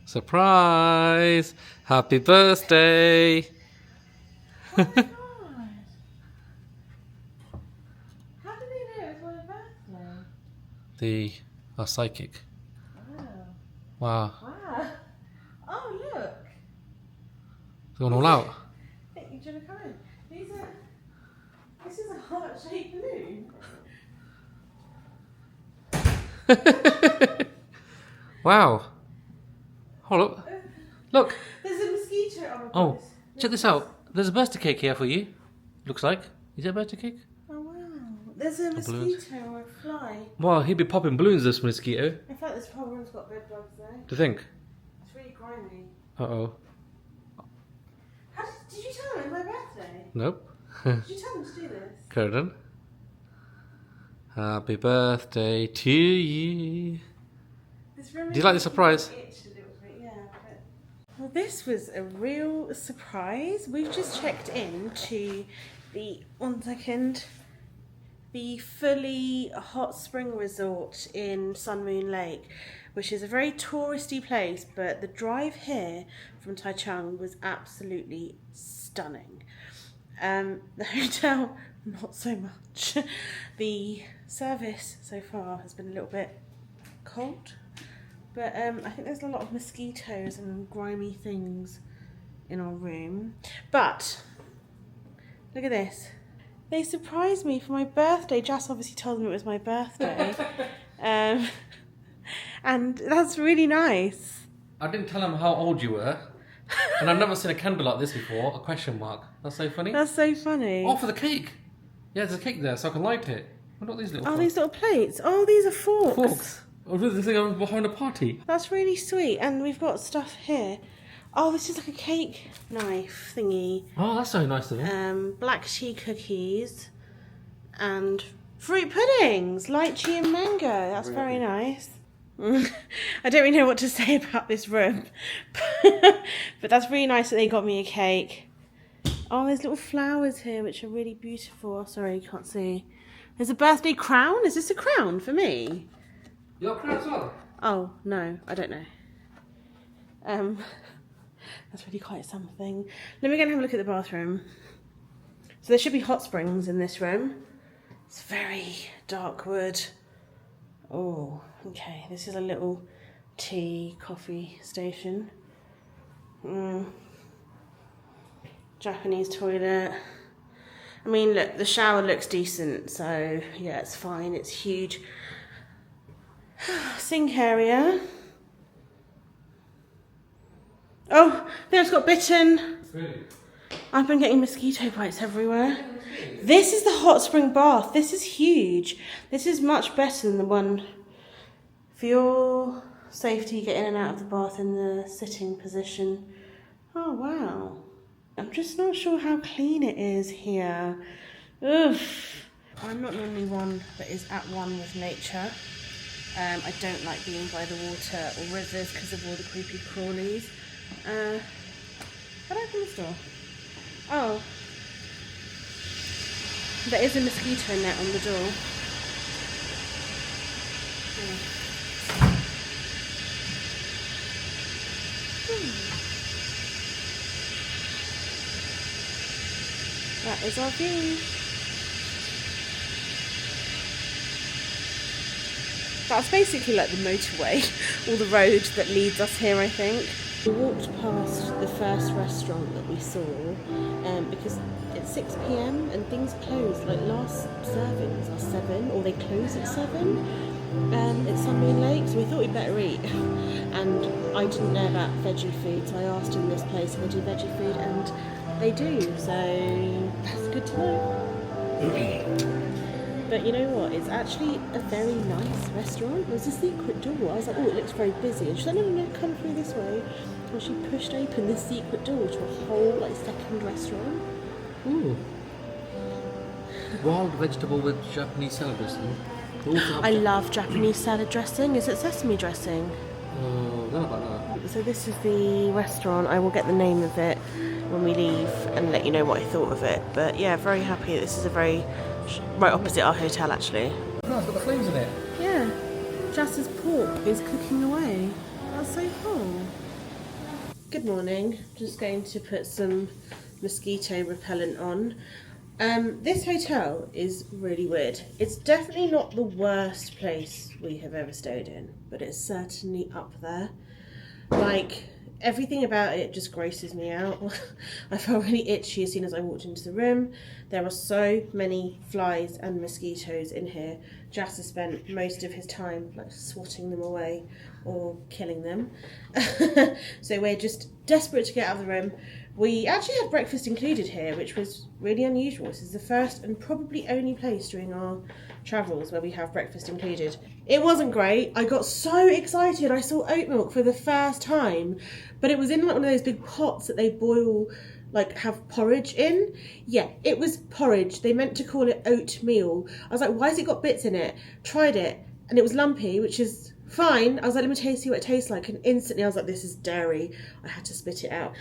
Surprise! Happy birthday! Oh my god! How did they know it was my birthday? Our psychic. Wow. Wow. Wow. Oh look! It's gone all out. Hey, do you want to come in? This is a heart-shaped balloon. Wow. Oh look. Look. There's a mosquito on the Oh, check this out. There's a birthday cake here for you. Looks like. Is it a birthday cake? Oh wow. There's a mosquito or a fly. Well, he'd be popping balloons, this mosquito. In fact, this whole room's got bed bugs though. Do you think? It's really grimy. Uh-oh. Did you tell them it's my birthday? Nope. Did you tell them to do this? Curtin. Happy birthday to you. Do you like the surprise? Well, this was a real surprise. We've just checked in to the fully hot spring resort in Sun Moon Lake, which is a very touristy place, but the drive here from Taichung was absolutely stunning. The hotel, not so much. The service so far has been a little bit cold, but I think there's a lot of mosquitoes and grimy things in our room. But look at this. They surprised me for my birthday. Jas obviously told them it was my birthday. And that's really nice. I didn't tell them how old you were. And I've never seen a candle like this before. A question mark. That's so funny. That's so funny. Oh, for the cake. Yeah, there's a cake there, so I can light it. What are these little forks? These little plates. Oh, these are forks. Forks. Oh, this is the thing I was behind a party. That's really sweet. And we've got stuff here. Oh, this is like a cake knife thingy. Oh, that's so nice of them. Black tea cookies and fruit puddings, lychee and mango. That's really very nice. I don't really know what to say about this room, but that's really nice that they got me a cake. Oh, there's little flowers here which are really beautiful. Oh, sorry, you can't see. There's a birthday crown. Is this a crown for me? Your crown as well? Oh, no, I don't know. That's really quite something. Let me go and have a look at the bathroom. So there should be hot springs in this room. It's very dark wood. Oh, okay. This is a little tea, coffee station. Japanese toilet. I mean, look, the shower looks decent, so yeah, it's fine. It's huge. Sink area. Oh, I just got bitten. Really? I've been getting mosquito bites everywhere. This is the hot spring bath. This is huge. This is much better than the one. For your safety, get in and out of the bath in the sitting position. Oh, wow. I'm just not sure how clean it is here. Ugh. I'm not normally one that is at one with nature. I don't like being by the water or rivers because of all the creepy crawlies. How do I open this door? Oh. There is a mosquito net on the door. That is our view. That's basically like the motorway, or the road that leads us here, I think. We walked past the first restaurant that we saw because it's 6 p.m. and things close. Like last servings are 7, or they close at 7. It's Sun Moon Lake, so we thought we'd better eat. And I didn't know about veggie food, so I asked in this place if they do veggie food, and they do. So that's good to know. But you know what? It's actually a very nice restaurant. There's a secret door. I was like, oh, it looks very busy. And she said, no, come through this way. And she pushed open this secret door to a whole, like, second restaurant. Ooh. Wild vegetable with Japanese salad dressing. I love Japanese salad dressing. Is it sesame dressing? No, not about that. So this is the restaurant. I will get the name of it when we leave and let you know what I thought of it. But yeah, very happy. This is a very... right opposite our hotel, actually. No, it's got the flames in it. Yeah. Jas's pork is cooking away. That's so cool. Good morning. Just going to put some mosquito repellent on. This hotel is really weird. It's definitely not the worst place we have ever stayed in, but it's certainly up there. Like, everything about it just grosses me out. I felt really itchy as soon as I walked into the room. There are so many flies and mosquitoes in here. Jas has spent most of his time like swatting them away or killing them. So we're just desperate to get out of the room. We actually had breakfast included here, which was really unusual. This is the first and probably only place during our travels where we have breakfast included. It wasn't great. I got so excited. I saw oat milk for the first time, but it was in like one of those big pots that they boil, like have porridge in. Yeah, it was porridge. They meant to call it oatmeal. I was like, why has it got bits in it? Tried it, and it was lumpy, which is fine. I was like, let me see what it tastes like, and instantly I was like, this is dairy. I had to spit it out.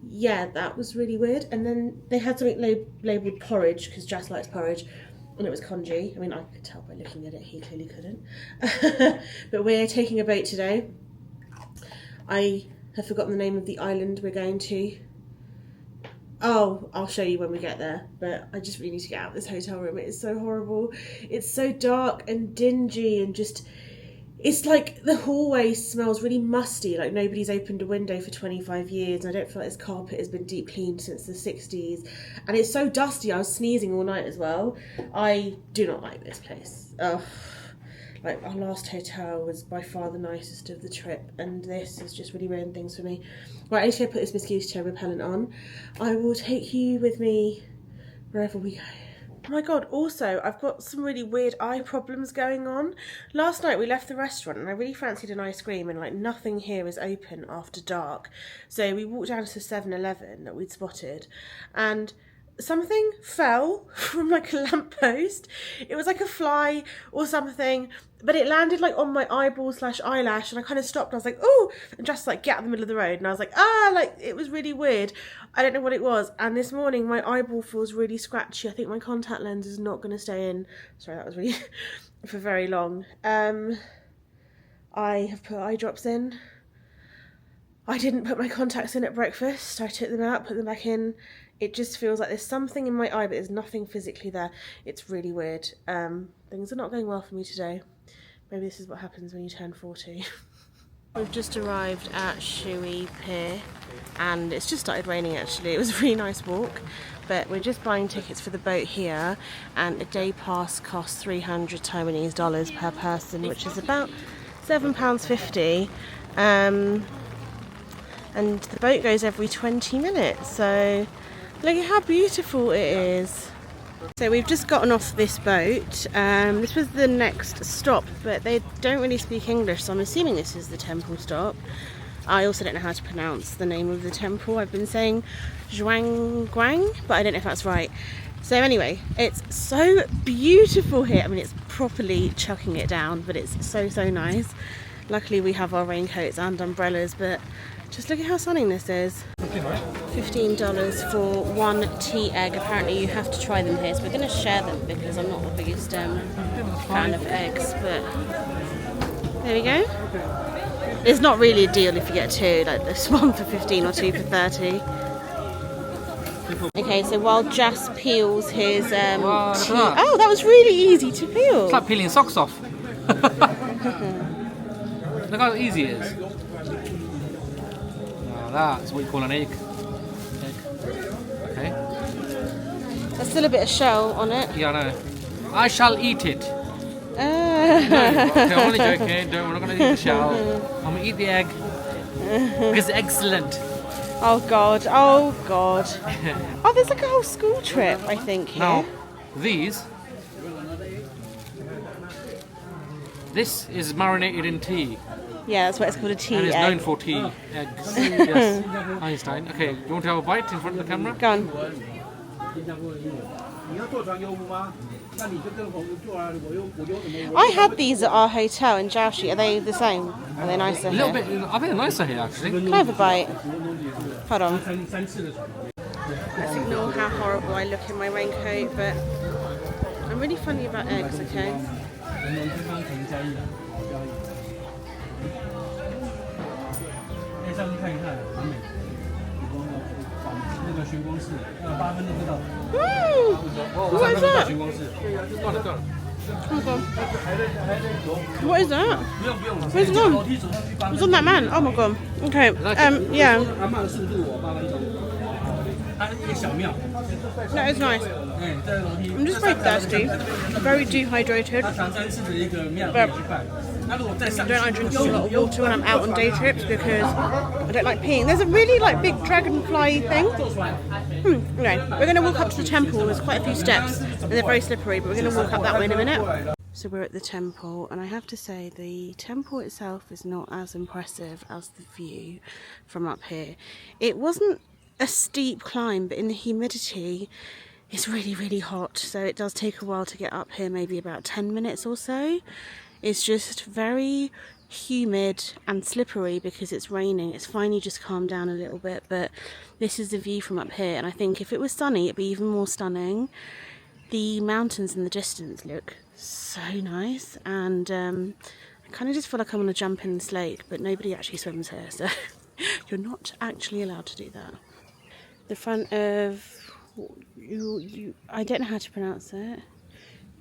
Yeah, that was really weird. And then they had something labelled porridge, because Jas likes porridge, and it was congee. I mean, I could tell by looking at it, he clearly couldn't. But we're taking a boat today. I have forgotten the name of the island we're going to. Oh, I'll show you when we get there, but I just really need to get out of this hotel room. It is so horrible. It's so dark and dingy and just... It's like the hallway smells really musty, like nobody's opened a window for 25 years. I don't feel like this carpet has been deep cleaned since the 60s. And it's so dusty, I was sneezing all night as well. I do not like this place. Ugh. Like, our last hotel was by far the nicest of the trip, and this has just really ruined things for me. Right, I need to go put this mosquito repellent on. I will take you with me wherever we go. Oh my god, also, I've got some really weird eye problems going on. Last night we left the restaurant and I really fancied an ice cream, and like nothing here is open after dark. So we walked down to the 7-Eleven that we'd spotted, and something fell from like a lamppost. It was like a fly or something, but it landed like on my eyeball / eyelash, and I kind of stopped. I was like, oh, and just like get out of the middle of the road, and I was like, like it was really weird. I don't know what it was. And this morning my eyeball feels really scratchy. I think my contact lens is not going to stay in. Sorry, that was really for very long. I have put eye drops in. I didn't put my contacts in at breakfast. I took them out, put them back in. It just feels like there's something in my eye, but there's nothing physically there. It's really weird. Things are not going well for me today. Maybe this is what happens when you turn 40. We've just arrived at Shuishe Pier, and it's just started raining actually. It was a really nice walk, but we're just buying tickets for the boat here, and a day pass costs 300 Taiwanese dollars per person, which is about £7.50. And the boat goes every 20 minutes, so look at how beautiful it is. So we've just gotten off this boat. This was the next stop, but they don't really speak English, so I'm assuming this is the temple stop. I also don't know how to pronounce the name of the temple. I've been saying Xuanguang, but I don't know if that's right. So anyway, it's so beautiful here. I mean, it's properly chucking it down, but it's so nice. Luckily we have our raincoats and umbrellas, but just look at how sunny this is. $15 for one tea egg. Apparently you have to try them here, so we're going to share them because I'm not the biggest fan of eggs, but there we go. It's not really a deal if you get two, like this one for 15 or two for 30. Okay, so while Jas peels his tea... Oh, that was really easy to peel. It's like peeling socks off. Look how easy it is. Now that's what you call an egg. Okay. There's still a bit of shell on it. Yeah, I know. I shall eat it. No, okay, I'm only joking. We're not going to eat the shell. I'm going to eat the egg. Because it's excellent. Oh god, oh god. Oh, there's like a whole school trip, I think, here. Now, this is marinated in tea. Yeah, that's why it's called a tea egg. And it's known for tea eggs. Yes, Einstein. Okay, you want to have a bite in front of the camera? Go on. I had these at our hotel in Jiaoxi. Are they the same? Are they nicer here? A little bit. I think they're nicer here, actually. Can I have a bite? Hold on. Let's ignore how horrible I look in my raincoat, but I'm really funny about eggs, okay? 上去看一看，完美。那个巡光室，8分钟就到。What is that? 巡光室，断了。 Okay. What is that? Where's it gone? It's on that man. Oh my god. Okay. Yeah. That is nice. I'm just very thirsty, very dehydrated. But I don't drink a lot of water when I'm out on day trips because I don't like peeing. There's a really big dragonfly thing. Anyway, we're going to walk up to the temple. There's quite a few steps and they're very slippery, but we're going to walk up that way in a minute. So we're at the temple, and I have to say the temple itself is not as impressive as the view from up here. It wasn't a steep climb, but in the humidity it's really hot, so it does take a while to get up here, maybe about 10 minutes or so. It's just very humid and slippery because it's raining. It's finally just calmed down a little bit, but this is the view from up here, and I think if it was sunny it'd be even more stunning. The mountains in the distance look so nice, and I kind of just feel like I want to jump in this lake, but nobody actually swims here, so you're not actually allowed to do that. The front of I don't know how to pronounce it.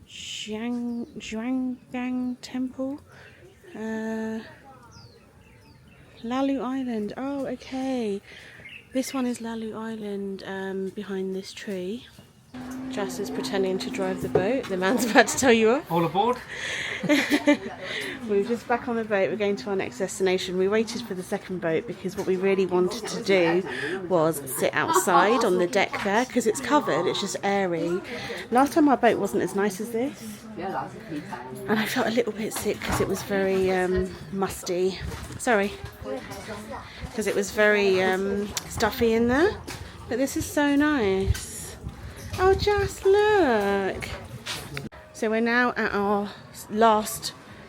Xuanguang Temple, Lalu Island. Oh, okay. This one is Lalu Island, behind this tree. Jess is pretending to drive the boat. The man's about to tell you off. All aboard. We're just back on the boat. We're going to our next destination. We waited for the second boat because what we really wanted to do was sit outside on the deck there because it's covered, it's just airy. Last time our boat wasn't as nice as this, and I felt a little bit sick because it was very musty. Sorry. Because it was very stuffy in there. But this is so nice. Oh, just look. So we're now at our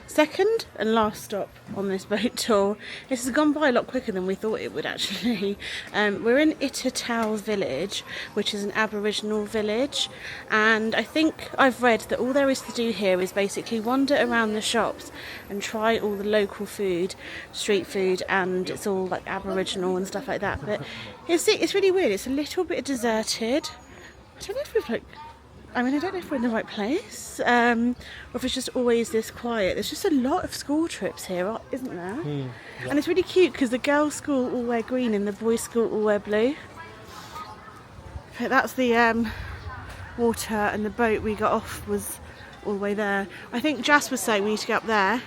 second and last stop on this boat tour. This has gone by a lot quicker than we thought it would actually. We're in Ita Thao village, which is an Aboriginal village, and I think I've read that all there is to do here is basically wander around the shops and try all the local food, street food, and it's all like Aboriginal and stuff like that. But it's really weird. It's a little bit deserted. I don't know if I don't know if we're in the right place, or if it's just always this quiet. There's just a lot of school trips here, isn't there? Yeah. And it's really cute because the girls' school all wear green and the boys' school all wear blue. But that's the water, and the boat we got off was all the way there. I think Jas was saying we need to go up there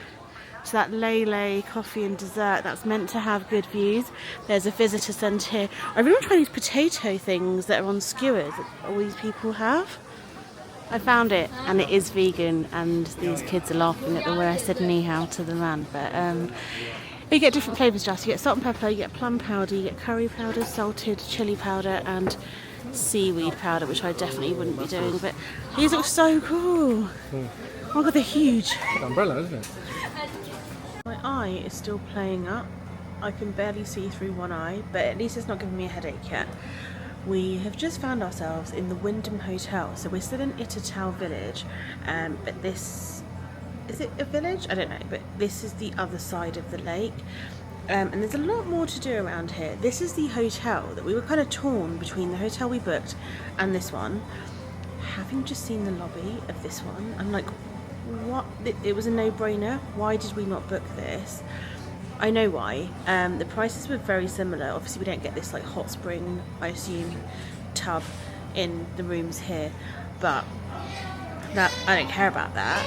to that Lele coffee and dessert that's meant to have good views. There's a visitor centre here. I really want to try these potato things that are on skewers that all these people have. I found it, and it is vegan, and these kids are laughing at the way I said ni hao to the man. But you get different flavours, Just. You get salt and pepper, you get plum powder, you get curry powder, salted chilli powder, and seaweed powder, which I definitely wouldn't be doing. But these look so cool. Oh my god, they're huge. Like umbrella, isn't it? My eye is still playing up. I can barely see through one eye, but at least it's not giving me a headache yet. We have just found ourselves in the Wyndham Hotel. So we're still in Ita Thao village, but this, is it a village? I don't know, but this is the other side of the lake. And there's a lot more to do around here. This is the hotel that we were kind of torn between the hotel we booked and this one. Having just seen the lobby of this one, I'm like, what? It was a no-brainer. Why did we not book this? I know why. The prices were very similar. Obviously we don't get this like hot spring, I assume, tub in the rooms here, but that I don't care about that.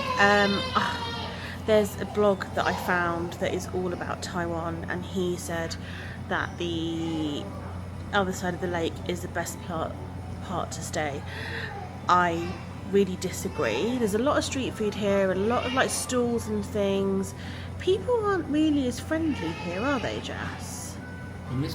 There's a blog that I found that is all about Taiwan, and he said that the other side of the lake is the best part to stay. I really disagree. There's a lot of street food here, a lot of like stalls and things. People aren't really as friendly here, are they, Jess?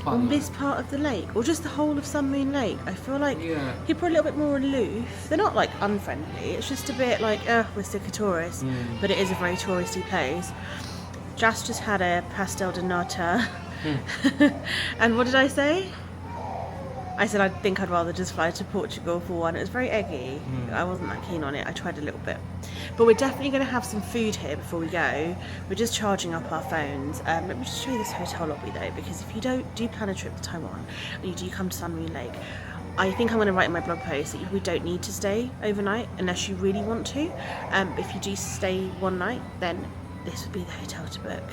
On this part of the lake, or just the whole of Sun Moon Lake. I feel like people are a little bit more aloof. They're not like unfriendly, it's just a bit like, we're sick of tourists. But it is a very touristy place. Jess just had a pastel de nata. And what did I say? I said I think I'd rather just fly to Portugal for one. It was very eggy. I wasn't that keen on it. I tried a little bit. But we're definitely going to have some food here before we go. We're just charging up our phones. Let me just show you this hotel lobby though, because if you do plan a trip to Taiwan and you do come to Sun Moon Lake, I think I'm going to write in my blog post that we don't need to stay overnight unless you really want to. If you do stay one night, then this would be the hotel to book.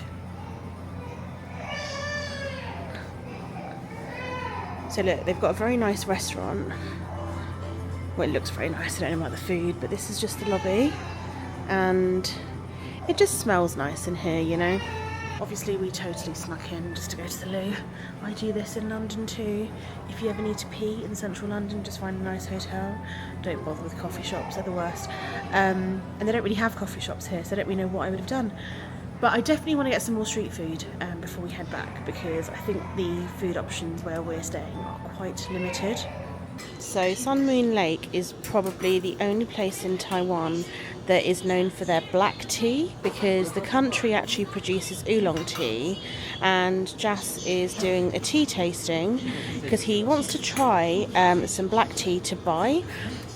So look, they've got a very nice restaurant. Well, it looks very nice. I don't know about the food, but this is just the lobby. And it just smells nice in here, you know. Obviously, we totally snuck in just to go to the loo. I do this in London too. If you ever need to pee in central London, just find a nice hotel. Don't bother with coffee shops, they're the worst. And they don't really have coffee shops here, so I don't really know what I would have done. But I definitely want to get some more street food before we head back, because I think the food options where we're staying are quite limited. So Sun Moon Lake is probably the only place in Taiwan that is known for their black tea, because the country actually produces oolong tea, and Jas is doing a tea tasting because he wants to try some black tea to buy.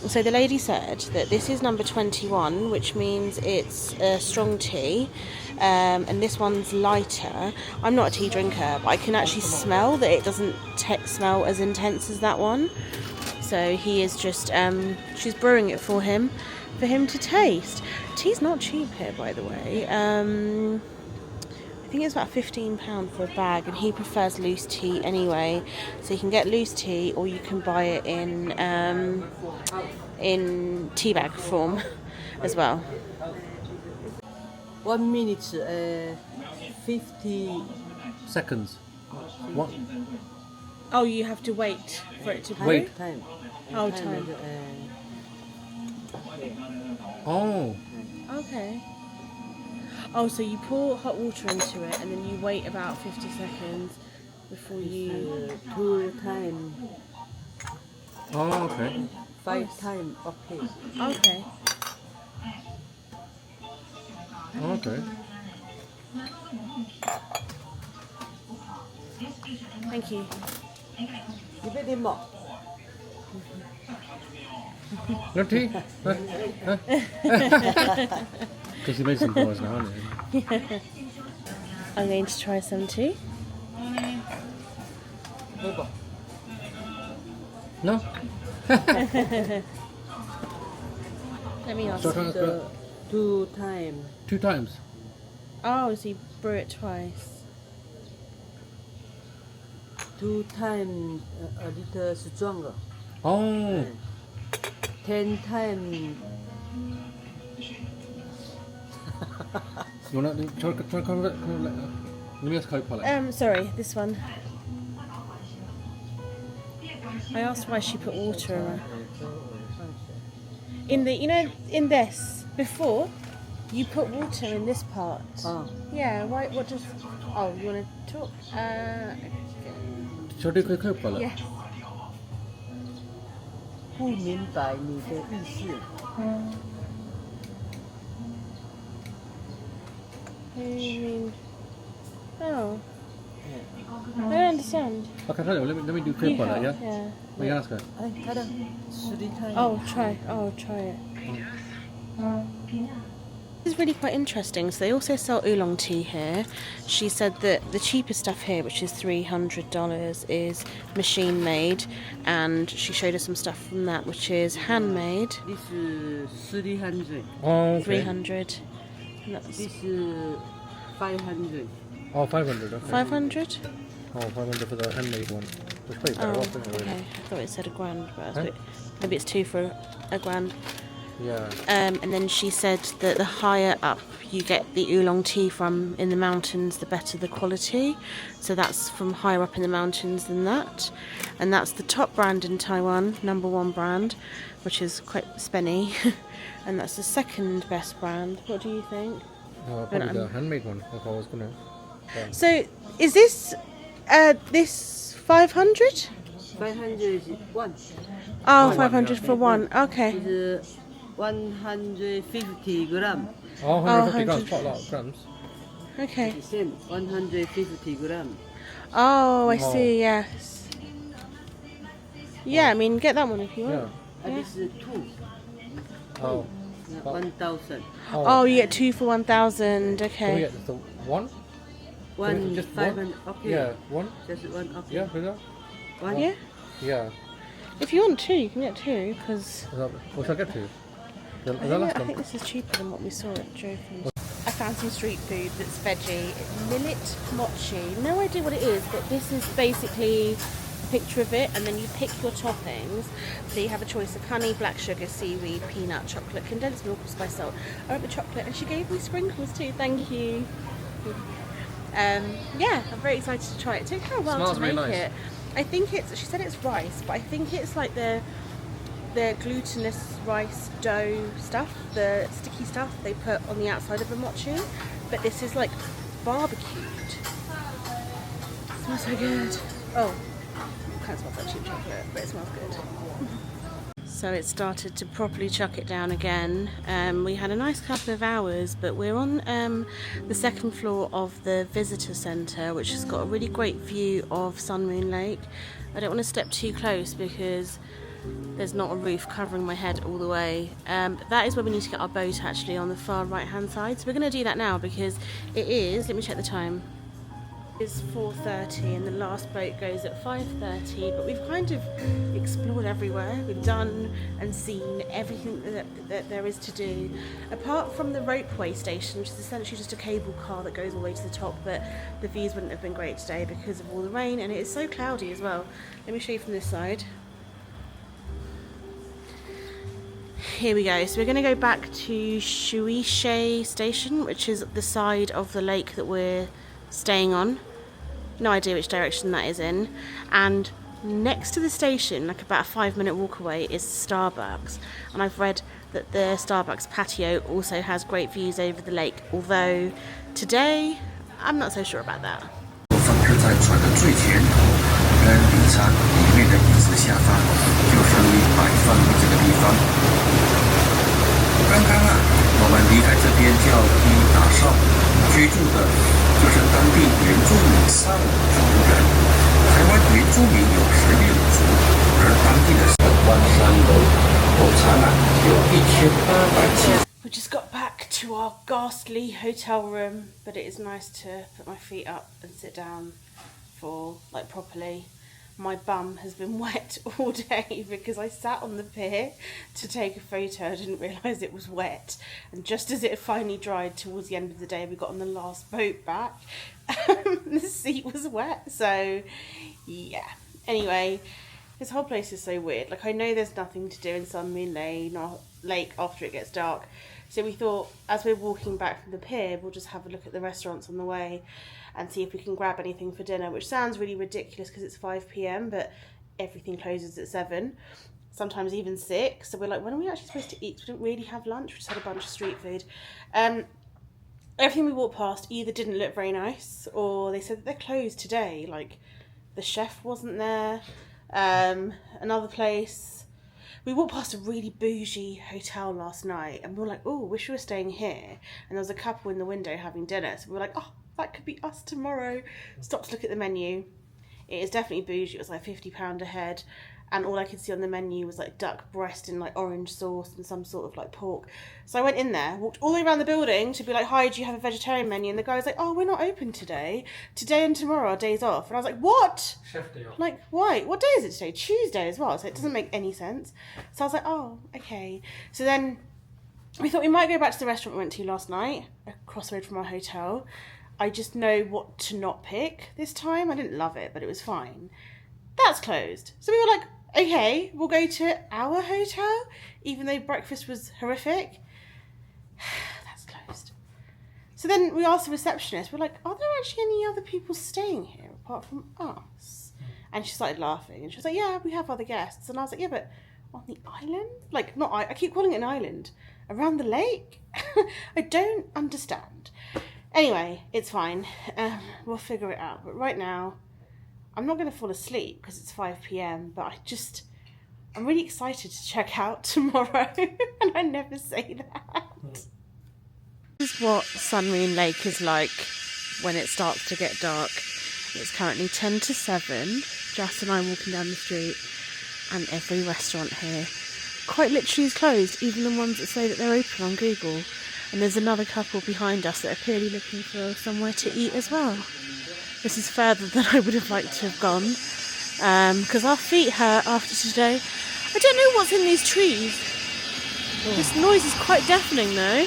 So the lady said that this is number 21, which means it's a strong tea, and this one's lighter. I'm not a tea drinker, but I can actually smell that it doesn't smell as intense as that one. So he is just, she's brewing it for him to taste. Tea's not cheap here, by the way. I think it's about £15 for a bag, and he prefers loose tea anyway. So you can get loose tea, or you can buy it in tea bag form as well. 1 minute, 50 Seconds. What? Oh, you have to wait for it to brew? Wait. time. Oh, time. Oh. Okay. Oh, so you pour hot water into it, and then you wait about 50 seconds before you... 2 time, Oh, okay. 5 time, okay. Okay. Okay. Thank you. You bet him more. No tea? Because he made some noise now, hasn't he? I'm going to try some too. No? Let me ask. The 2 time. 2 times. Oh, so you brew it twice. 2 time, a little stronger. Oh. 10 time. You want to try to convert? Let me ask Coke. Sorry, this one. I asked why she put water in her. In the, you know, in this, before, you put water in this part. Oh. Yeah, why, what does, oh, you want to talk? Shall I do Coke? Yes. 不明白你的意思。 What do you mean? Oh. I don't understand. Okay, tell you, let me do Coke, yeah? Yeah. Let me ask her. 哎，他的3 time. Oh, try it. This is really quite interesting. So they also sell oolong tea here. She said that the cheapest stuff here, which is $300, is machine made, and she showed us some stuff from that, which is handmade. This is 300. Oh, okay. 300. And that's This is 500. Oh, 500, okay. 500? Oh, 500 for the handmade one. Which pretty better Oh, off, isn't it, really? okay. I thought it said £1,000, but I was Huh? a bit, maybe it's 2 for £1,000. Yeah. And then she said that the higher up you get the oolong tea from in the mountains, the better the quality. So that's from higher up in the mountains than that. And that's the top brand in Taiwan, #1 brand, which is quite spenny. And that's the second best brand. What do you think? Oh, probably the handmade one, if I was going to. Yeah. So is this 500? 500 is 1. Oh, 500 for one. Okay. Is 150 gram. Oh, 150 grams, 100. quite a lot of grams. Okay. Same, 150 gram. Oh, I Oh. see. Yes. Yeah, I mean, get that one if you want. Yeah. And this is 2. Oh. 1,000. Oh, you get 2 for 1,000. Can we Okay. get the one? One, just 500. Okay. Yeah, one. Just one. Okay. Yeah, for that. One. Yeah. Yeah. If you want 2, you can get 2 because. What should I get to? The I last one. think this is cheaper than what we saw at Joffin's. I found some street food that's veggie. Millet mochi. No idea what it is, but this is basically a picture of it, and then you pick your toppings. So you have a choice of honey, black sugar, seaweed, peanut, chocolate, condensed milk, or spice salt. I went with chocolate, and she gave me sprinkles too. Thank you. Yeah, I'm very excited to try it. It took her a while Smells to make really nice. it. I think it's. She said it's rice, but I think it's like the glutinous rice dough stuff, the sticky stuff they put on the outside of a mochi, but this is like barbecued. It smells so good. Oh, it kind of smells like cheap chocolate, but it smells good. So it started to properly chuck it down again. We had a nice couple of hours, but we're on the second floor of the visitor centre, which has got a really great view of Sun Moon Lake. I don't want to step too close because there's not a roof covering my head all the way. But that is where we need to get our boat, actually, on the far right hand side. So we're going to do that now because it is, let me check the time, it's 4:30 and the last boat goes at 5:30, but we've kind of explored everywhere. We've done and seen everything that there is to do, apart from the ropeway station, which is essentially just a cable car that goes all the way to the top, but the views wouldn't have been great today because of all the rain, and it is so cloudy as well. Let me show you from this side. Here we go. So we're going to go back to Shuishe station, which is the side of the lake that we're staying on. No idea which direction that is in. And next to the station, like about a 5-minute walk away, is Starbucks. And I've read that the Starbucks patio also has great views over the lake. Although today, I'm not so sure about that. 是在船的最前跟里餐里面的椅子下方，就是摆放的这个地方。刚刚我们离开这边叫伊达邵，居住的就是当地原住民3族人。台湾原住民有16族，而当地的关山楼总长有1870。We just got back to our ghastly hotel room, but it is nice to put my feet up and sit down for like properly. My bum has been wet all day because I sat on the pier to take a photo. I didn't realise it was wet, and just as it had finally dried towards the end of the day, we got on the last boat back. The seat was wet, so yeah. Anyway, this whole place is so weird. Like, I know there's nothing to do in Sun Moon Lake after it gets dark, so we thought as we're walking back from the pier, we'll just have a look at the restaurants on the way and see if we can grab anything for dinner, which sounds really ridiculous because it's 5 p.m, but everything closes at 7, sometimes even 6. So we're like, when are we actually supposed to eat? We didn't really have lunch, we just had a bunch of street food. Everything we walked past either didn't look very nice, or they said that they're closed today. Like, the chef wasn't there. Another place, we walked past a really bougie hotel last night, and we were like, oh, wish we were staying here. And there was a couple in the window having dinner, so we were like, oh, that could be us tomorrow. Stopped to look at the menu. It is definitely bougie. It was like £50 a head, and all I could see on the menu was like duck breast in like orange sauce and some sort of like pork. So I went in there, walked all the way around the building to be like, hi, do you have a vegetarian menu? And the guy was like, oh, we're not open today. Today and tomorrow are days off. And I was like, what? Chef day off. Like, why? What day is it today? Tuesday as well. So it doesn't make any sense. So I was like, oh, okay. So then we thought we might go back to the restaurant we went to last night, across the road from our hotel. I just know what to not pick this time. I didn't love it, but it was fine. That's closed. So we were like, okay, we'll go to our hotel, even though breakfast was horrific. That's closed. So then we asked the receptionist, we're like, are there actually any other people staying here apart from us? And she started laughing, and she was like, yeah, we have other guests. And I was like, yeah, but on the island? Like, not I keep calling it an island. Around the lake? I don't understand. Anyway, it's fine. We'll figure it out. But right now, I'm not going to fall asleep because it's 5 p.m, but I'm really excited to check out tomorrow. And I never say that. This is what Sun Moon Lake is like when it starts to get dark. It's currently 10 to 7. Jess and I are walking down the street, and every restaurant here quite literally is closed, even the ones that say that they're open on Google. And there's another couple behind us that are clearly looking for somewhere to eat as well. This is further than I would have liked to have gone, because our feet hurt after today. I don't know what's in these trees. This noise is quite deafening though.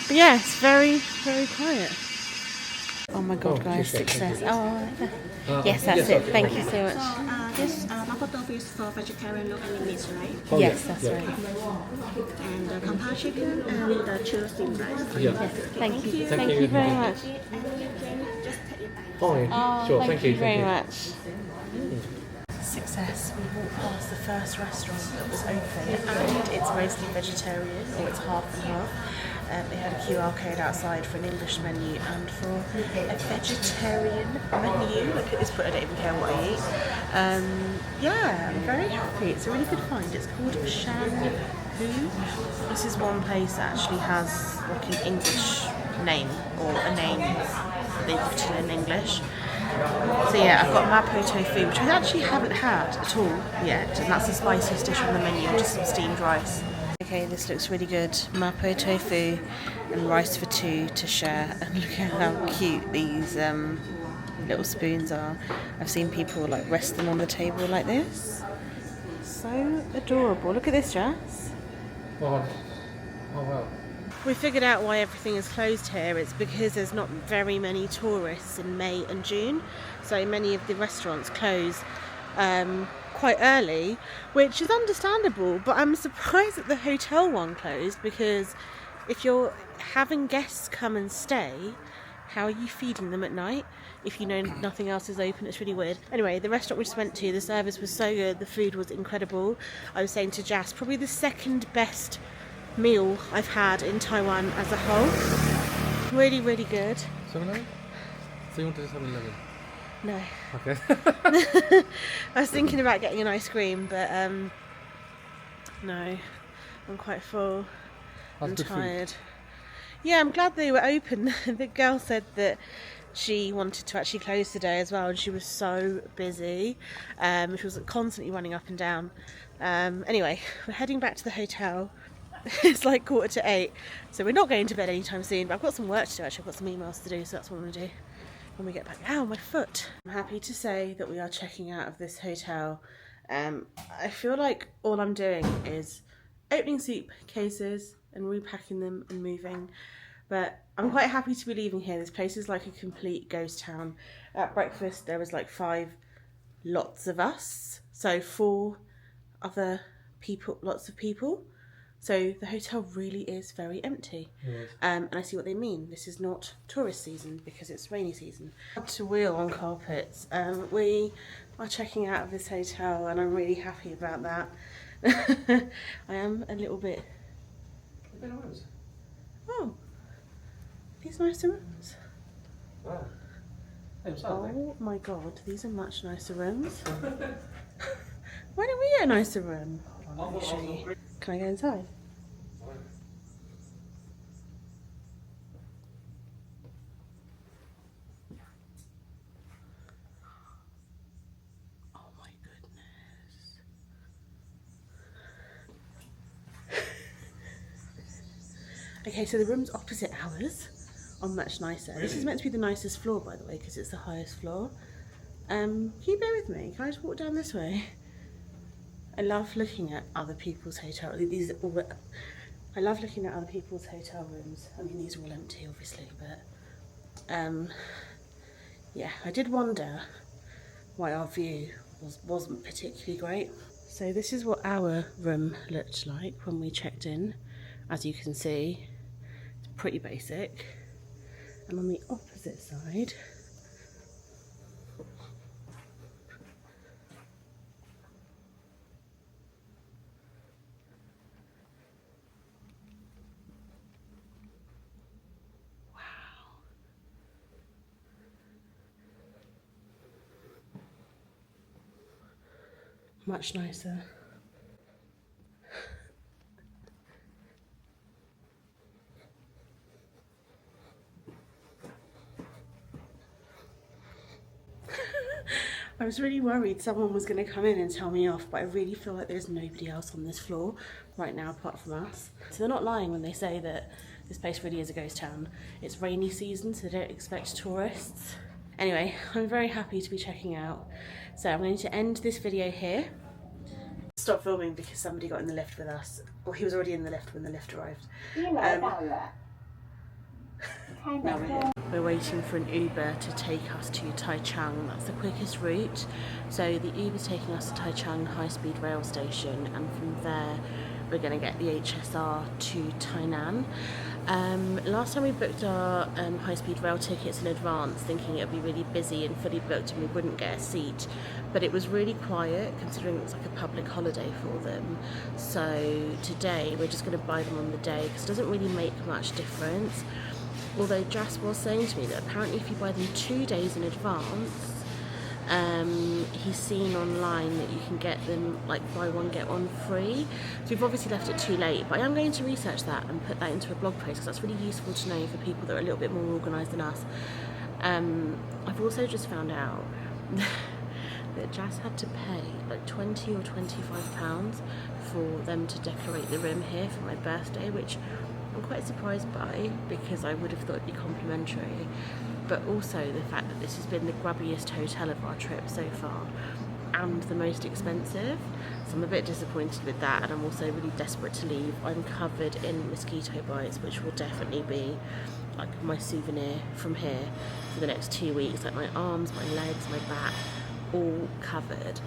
But yeah, it's very, very quiet. Oh my god, guys, success. Yes, that's it. Thank you so much. This mapo tofu is for vegetarian, no any meats, right? Yes, that's right. And the compound chicken and the churro steamed rice. Thank you. Thank you very much. Sure, Thank you very much. Success. We walked past the first restaurant that was open, and it's mostly vegetarian, or it's half and half. They had a QR code outside for an English menu and for a vegetarian menu. Look at this, but I don't even care what I eat. Yeah, I'm very happy. It's a really good find. It's called Shangri-La. This is one place that actually has like an English name, or a name that they've written in English. So yeah, I've got mapo tofu, which I actually haven't had at all yet, and that's the spiciest dish on the menu, just some steamed rice. Okay, this looks really good. Mapo tofu and rice for two to share. And look at how cute these little spoons are. I've seen people like rest them on the table like this. So adorable. Look at this, Jess. Oh wow. We figured out why everything is closed here. It's because there's not very many tourists in May and June. So many of the restaurants close quite early, which is understandable, but I'm surprised that the hotel one closed, because if you're having guests come and stay, how are you feeding them at night if you know nothing else is open? It's really weird. Anyway, the restaurant we just went to, the service was so good, the food was incredible. I was saying to Jas, probably the second best meal I've had in Taiwan as a whole. Really, really good. 7-Eleven? So you wanted 7-Eleven? No. Okay. I was thinking about getting an ice cream, but no, I'm quite full. I'm tired. Yeah, I'm glad they were open. The girl said that she wanted to actually close today as well, and she was so busy. She was constantly running up and down. Anyway, we're heading back to the hotel. It's like 7:45, so we're not going to bed anytime soon, but I've got some work to do actually. I've got some emails to do, so that's what I'm going to do when we get back. Ow, my foot! I'm happy to say that we are checking out of this hotel. I feel like all I'm doing is opening suitcases and repacking them and moving, but I'm quite happy to be leaving here. This place is like a complete ghost town. At breakfast there was like 5 lots of us, so 4 other people, lots of people. So the hotel really is very empty. Yes. And I see what they mean. This is not tourist season because it's rainy season. To wheel on carpets. We are checking out of this hotel and I'm really happy about that. I am a little bit... Oh, these nicer rooms. Wow. Oh my god, these are much nicer rooms. Why don't we get a nicer room? Hold on, let me show you. Can I go inside? Oh my goodness. Okay, so the rooms opposite ours are much nicer. This is meant to be the nicest floor, by the way, because it's the highest floor. Can you bear with me? Can I just walk down this way? I love looking at other people's hotel. I love looking at other people's hotel rooms. I mean, these are all empty, obviously, but yeah, I did wonder why our view wasn't particularly great. So this is what our room looked like when we checked in. As you can see, it's pretty basic. And on the opposite side, much nicer. I was really worried someone was going to come in and tell me off, but I really feel like there's nobody else on this floor right now apart from us. So they're not lying when they say that this place really is a ghost town. It's rainy season, so they don't expect tourists. Anyway, I'm very happy to be checking out. So I'm going to end this video here. Stop filming because somebody got in the lift with us. Well, he was already in the lift when the lift arrived. Now we're here. We're waiting for an Uber to take us to Taichung. That's the quickest route. So the Uber's taking us to Taichung high-speed rail station, and from there we're going to get the HSR to Tainan. Last time we booked our high-speed rail tickets in advance, thinking it would be really busy and fully booked and we wouldn't get a seat, but it was really quiet considering it was like a public holiday for them. So today we're just going to buy them on the day because it doesn't really make much difference. Although Jas was saying to me that apparently if you buy them 2 days in advance, he's seen online that you can get them like buy one get one free. So we've obviously left it too late, but I am going to research that and put that into a blog post because that's really useful to know for people that are a little bit more organised than us. I've also just found out that Jas had to pay like £20 or £25 for them to decorate the room here for my birthday, which I'm quite surprised by because I would have thought it'd be complimentary, but also the fact that this has been the grubbiest hotel of our trip so far and the most expensive, so I'm a bit disappointed with that, and I'm also really desperate to leave. I'm covered in mosquito bites, which will definitely be like my souvenir from here for the next 2 weeks, like my arms, my legs, my back, all covered.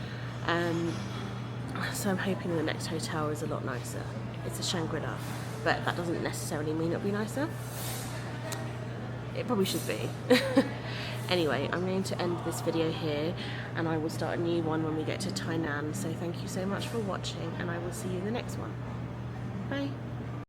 So I'm hoping the next hotel is a lot nicer. It's a Shangri-La, but that doesn't necessarily mean it'll be nicer. It probably should be. Anyway, I'm going to end this video here and I will start a new one when we get to Tainan. So thank you so much for watching and I will see you in the next one. Bye.